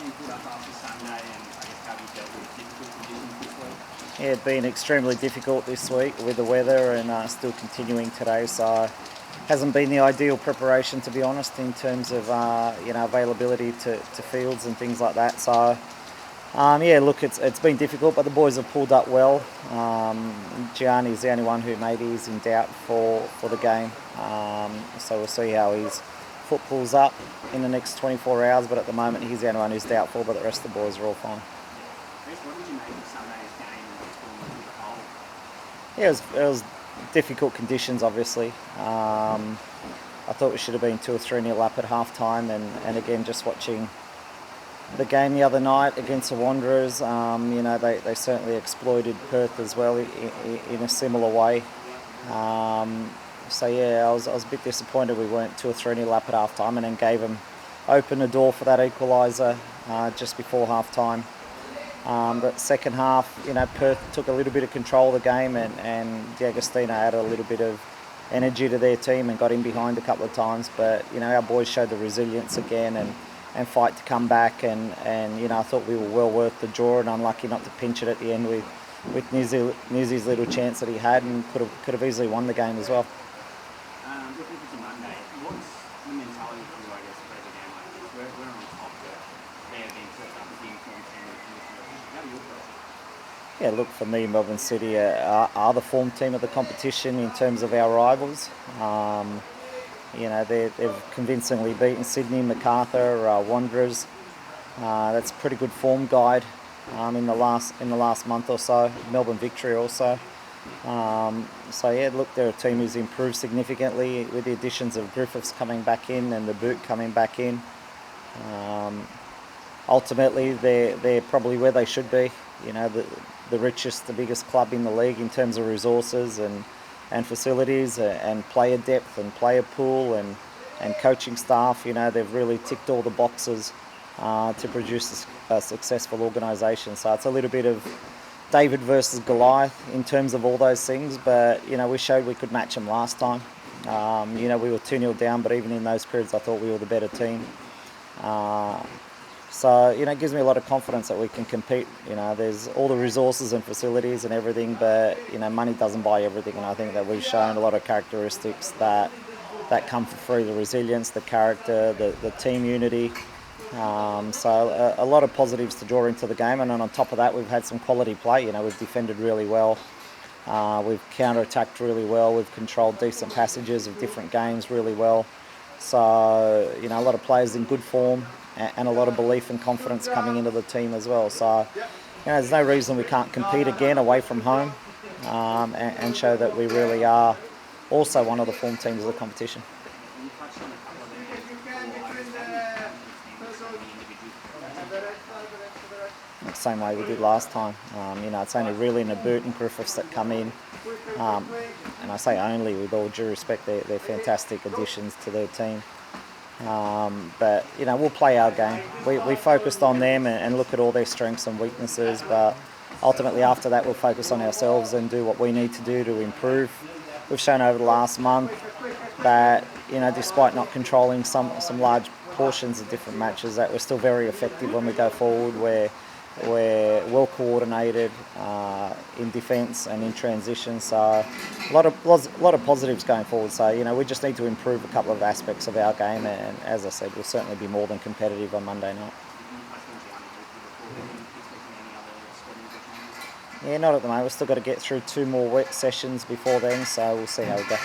you put up after Sunday, and I guess how have you dealt with difficult conditions this week? Yeah, it's been extremely difficult this week with the weather and still continuing today. So hasn't been the ideal preparation, to be honest, in terms of availability to fields and things like that. So yeah, look, it's been difficult, but the boys have pulled up well. Gianni's the only one who maybe is in doubt for the game. So we'll see how his foot pulls up in the next 24 hours, but at the moment he's the only one who's doubtful, but the rest of the boys are all fine. Chris, what did you make of Sunday's game and what's going on with the cold? Yeah, it was difficult conditions, obviously. I thought we should have been 2 or 3-0 up at half time, and again, just watching the game the other night against the Wanderers, they certainly exploited Perth as well in a similar way. So yeah, I was a bit disappointed we weren't 2 or 3-0 up at half time, and then opened the door for that equaliser just before half time. But second half, Perth took a little bit of control of the game, and D'Agostino added a little bit of energy to their team and got in behind a couple of times. But our boys showed the resilience again and fight to come back, and I thought we were well worth the draw, and unlucky not to pinch it at the end with Newsy's little chance that he had, and could have easily won the game as well. Looking to Monday, what's the mentality for you, I guess, for the game like this? We're on top, but they have been set up as the informed team in this competition. How do you approach it? Yeah, look, for me, Melbourne City are the form team of the competition in terms of our rivals. They've convincingly beaten Sydney, Macarthur, Wanderers. That's a pretty good form guide in the last month or so. Melbourne Victory also. So yeah, look, they're a team who's improved significantly with the additions of Griffiths coming back in and the Boot coming back in. Ultimately, they're probably where they should be. The richest, the biggest club in the league in terms of resources and facilities and player depth and player pool and coaching staff. They've really ticked all the boxes to produce a successful organisation. So it's a little bit of David versus Goliath in terms of all those things, but we showed we could match them last time. We were 2-0 down, but even in those periods I thought we were the better team. So it gives me a lot of confidence that we can compete. There's all the resources and facilities and everything, but money doesn't buy everything, and I think that we've shown a lot of characteristics that come for free: the resilience, the character, the team unity. So a lot of positives to draw into the game, and then on top of that, we've had some quality play. We've defended really well, we've counter-attacked really well, we've controlled decent passages of different games really well. So a lot of players in good form, and a lot of belief and confidence coming into the team as well. So there's no reason we can't compete again away from home, and show that we really are also one of the form teams of the competition. You touched on a couple of them before. Same way we did last time. It's only really in the Boot and Griffiths that come in, and I say only with all due respect, they're fantastic additions to their team. But we'll play our game. We focused on them and look at all their strengths and weaknesses, but ultimately after that we'll focus on ourselves and do what we need to do to improve. We've shown over the last month that despite not controlling some large portions of different matches, that we're still very effective when we go forward. We're well coordinated in defence and in transition, so a lot of positives going forward. So we just need to improve a couple of aspects of our game, and as I said, we'll certainly be more than competitive on Monday night. Yeah, not at the moment. We've still got to get through 2 more wet sessions before then, so we'll see how we go.